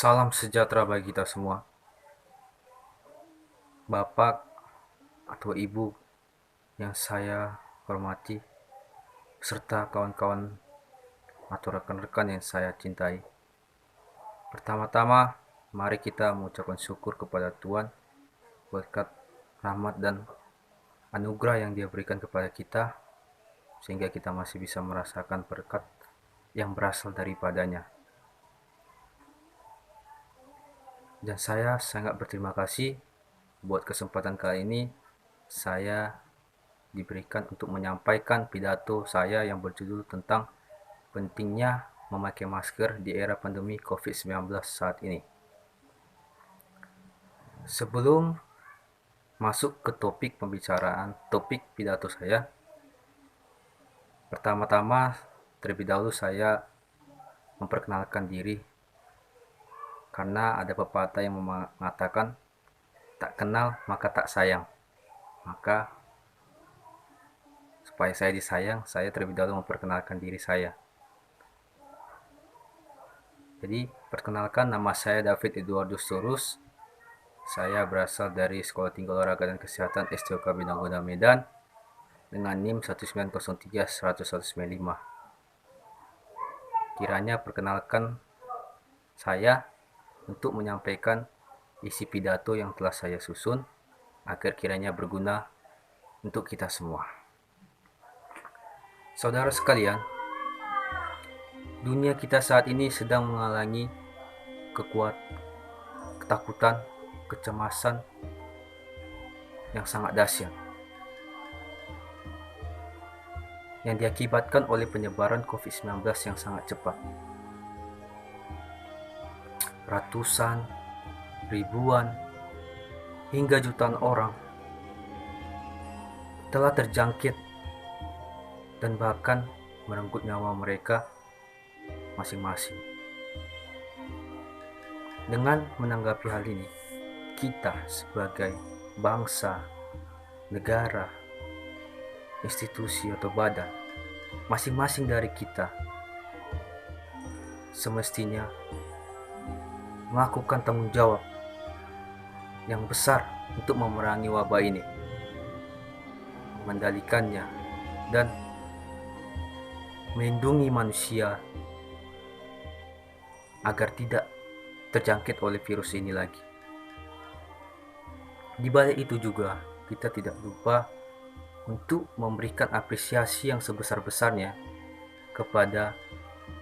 Salam sejahtera bagi kita semua. Bapak atau Ibu yang saya hormati, serta kawan-kawan atau rekan-rekan yang saya cintai. Pertama-tama, mari kita mengucapkan syukur kepada Tuhan berkat rahmat dan anugerah yang Dia berikan kepada kita, sehingga kita masih bisa merasakan berkat yang berasal daripadanya. Dan saya sangat berterima kasih buat kesempatan kali ini saya diberikan untuk menyampaikan pidato saya yang berjudul tentang pentingnya memakai masker di era pandemi COVID-19 saat ini. Sebelum masuk ke topik pidato saya, pertama-tama terlebih dahulu saya memperkenalkan diri, karena ada pepatah yang mengatakan tak kenal maka tak sayang. Maka supaya saya disayang, saya terlebih dahulu memperkenalkan diri saya. Jadi, perkenalkan, nama saya David Eduardus Turus. Saya berasal dari Sekolah Tinggi Olahraga dan Kesehatan STOK Binangguna Medan dengan NIM 19031-195. Kiranya perkenalkan saya untuk menyampaikan isi pidato yang telah saya susun agar kiranya berguna untuk kita semua. Saudara sekalian, dunia kita saat ini sedang mengalami ketakutan, kecemasan yang sangat dahsyat yang diakibatkan oleh penyebaran COVID-19 yang sangat cepat. Ratusan, ribuan, hingga jutaan orang telah terjangkit dan bahkan merenggut nyawa mereka masing-masing. Dengan menanggapi hal ini, kita sebagai bangsa, negara, institusi atau badan, masing-masing dari kita semestinya melakukan tanggung jawab yang besar untuk memerangi wabah ini, mengendalikannya, dan melindungi manusia agar tidak terjangkit oleh virus ini lagi. Di balik itu juga, kita tidak lupa untuk memberikan apresiasi yang sebesar-besarnya kepada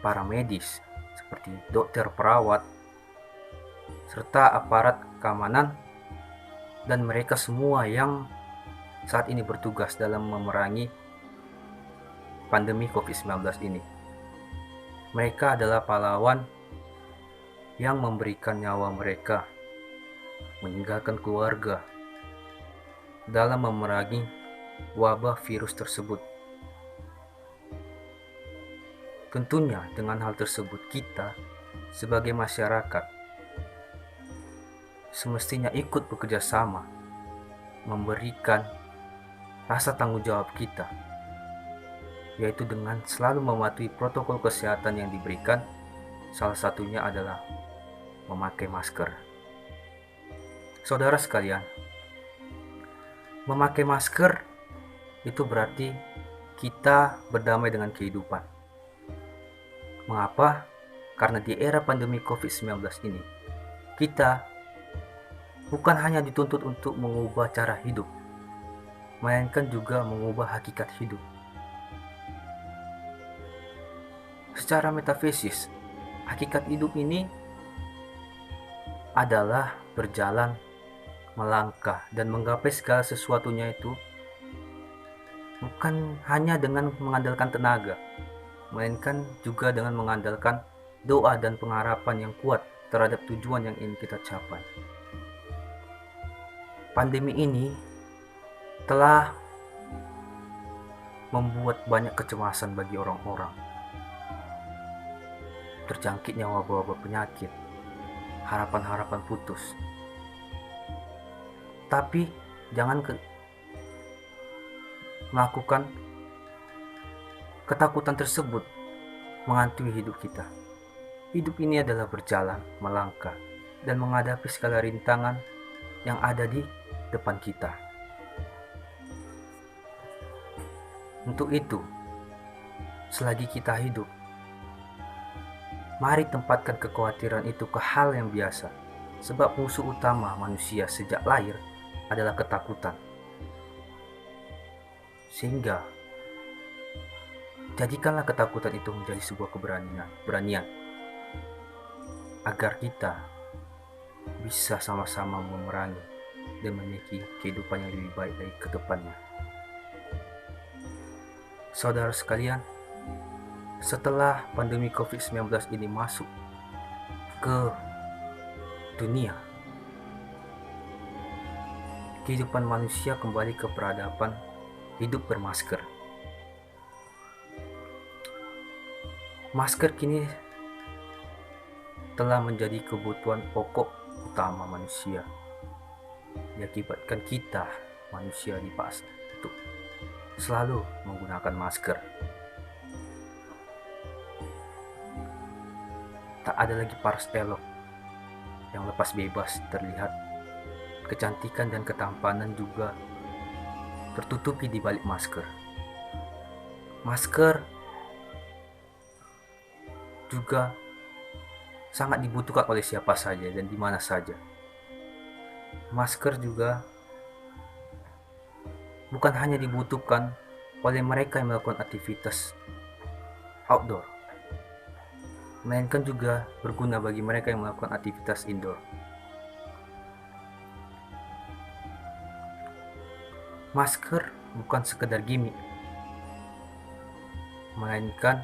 para medis seperti dokter, perawat, serta aparat keamanan dan mereka semua yang saat ini bertugas dalam memerangi pandemi COVID-19 ini. Mereka adalah pahlawan yang memberikan nyawa mereka, meninggalkan keluarga dalam memerangi wabah virus tersebut. Tentunya dengan hal tersebut kita sebagai masyarakat semestinya ikut bekerja sama memberikan rasa tanggung jawab kita, yaitu dengan selalu mematuhi protokol kesehatan yang diberikan. Salah satunya adalah memakai masker. Saudara sekalian, memakai masker itu berarti kita berdamai dengan kehidupan. Mengapa? Karena di era pandemi COVID-19 ini, kita bukan hanya dituntut untuk mengubah cara hidup, melainkan juga mengubah hakikat hidup. Secara metafisis, hakikat hidup ini adalah berjalan, melangkah, dan menggapai segala sesuatunya itu bukan hanya dengan mengandalkan tenaga, melainkan juga dengan mengandalkan doa dan pengharapan yang kuat terhadap tujuan yang ingin kita capai. Pandemi ini telah membuat banyak kecemasan bagi orang-orang. Terjangkitnya wabah-wabah penyakit, harapan-harapan putus. Tapi jangan melakukan ketakutan tersebut menghantui hidup kita. Hidup ini adalah berjalan, melangkah, dan menghadapi segala rintangan yang ada di depan kita. Untuk itu, selagi kita hidup, mari tempatkan kekhawatiran itu ke hal yang biasa, sebab musuh utama manusia sejak lahir adalah ketakutan. Sehingga, jadikanlah ketakutan itu menjadi sebuah keberanian, agar kita bisa sama-sama memerangi dan memiliki kehidupan yang lebih baik dari ke depannya. Saudara sekalian, setelah pandemi COVID-19 ini masuk ke dunia, kehidupan manusia kembali ke peradaban hidup bermasker. Masker kini telah menjadi kebutuhan pokok utama manusia, diakibatkan kita manusia dipaksa untuk selalu menggunakan masker. Tak ada lagi paras elok yang lepas bebas terlihat. Kecantikan dan ketampanan juga tertutupi di balik masker. Masker juga sangat dibutuhkan oleh siapa saja dan di mana saja. Masker juga bukan hanya dibutuhkan oleh mereka yang melakukan aktivitas outdoor, melainkan juga berguna bagi mereka yang melakukan aktivitas indoor. Masker bukan sekedar gimmick, melainkan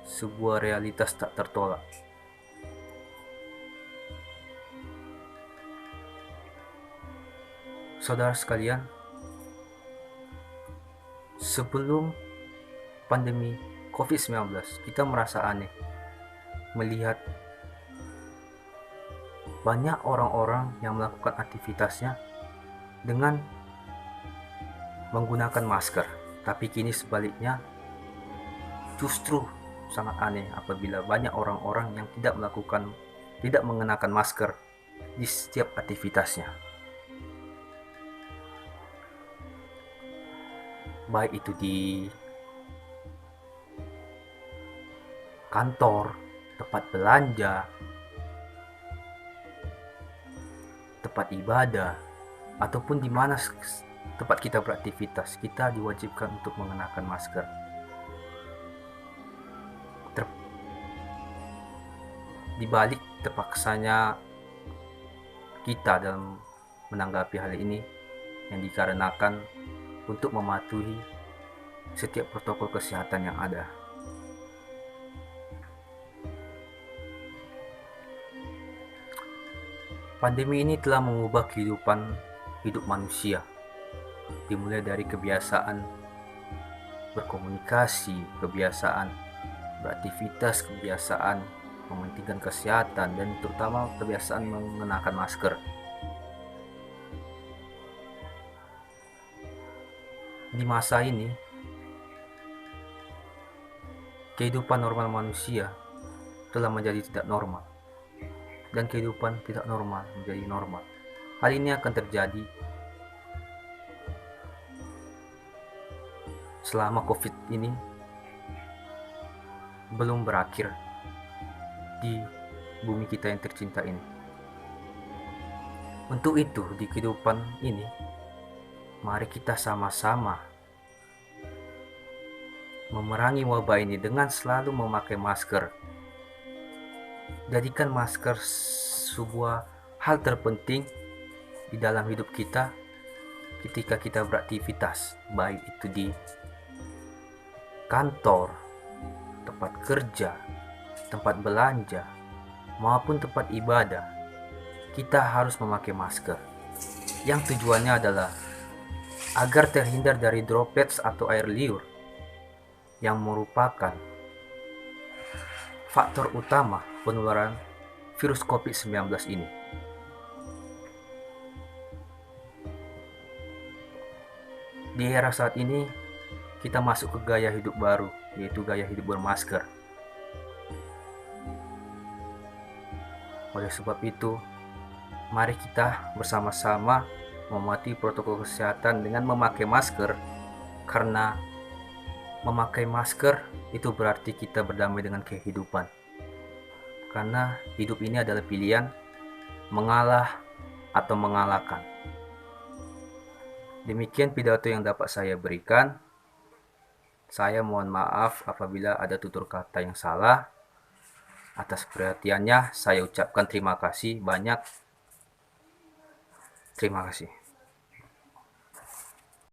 sebuah realitas tak tertolak. Saudara sekalian, sebelum pandemi COVID-19, kita merasa aneh melihat banyak orang-orang yang melakukan aktivitasnya dengan menggunakan masker. Tapi kini sebaliknya, justru sangat aneh apabila banyak orang-orang yang tidak mengenakan masker di setiap aktivitasnya. Baik itu di kantor, tempat belanja, tempat ibadah, ataupun di mana tempat kita beraktivitas, kita diwajibkan untuk mengenakan masker. Di balik terpaksanya kita dalam menanggapi hal ini yang dikarenakan untuk mematuhi setiap protokol kesehatan yang ada. Pandemi ini telah mengubah kehidupan hidup manusia, dimulai dari kebiasaan berkomunikasi, kebiasaan beraktivitas, kebiasaan mementingkan kesehatan, dan terutama kebiasaan mengenakan masker. Di masa ini, kehidupan normal manusia telah menjadi tidak normal, dan kehidupan tidak normal menjadi normal. Hal ini akan terjadi selama COVID ini belum berakhir di bumi kita yang tercinta ini. Untuk itu, di kehidupan ini, mari kita sama-sama memerangi wabah ini dengan selalu memakai masker. Jadikan masker sebuah hal terpenting di dalam hidup kita ketika kita beraktivitas, baik itu di kantor, tempat kerja, tempat belanja, maupun tempat ibadah. Kita harus memakai masker, yang tujuannya adalah agar terhindar dari droplets atau air liur yang merupakan faktor utama penularan virus COVID-19 ini. Di era saat ini, kita masuk ke gaya hidup baru, yaitu gaya hidup bermasker. Oleh sebab itu, mari kita bersama-sama mematuhi protokol kesehatan dengan memakai masker, karena memakai masker itu berarti kita berdamai dengan kehidupan. Karena hidup ini adalah pilihan mengalah atau mengalahkan. Demikian pidato yang dapat saya berikan. Saya mohon maaf apabila ada tutur kata yang salah. Atas perhatiannya, saya ucapkan terima kasih banyak. Terima kasih.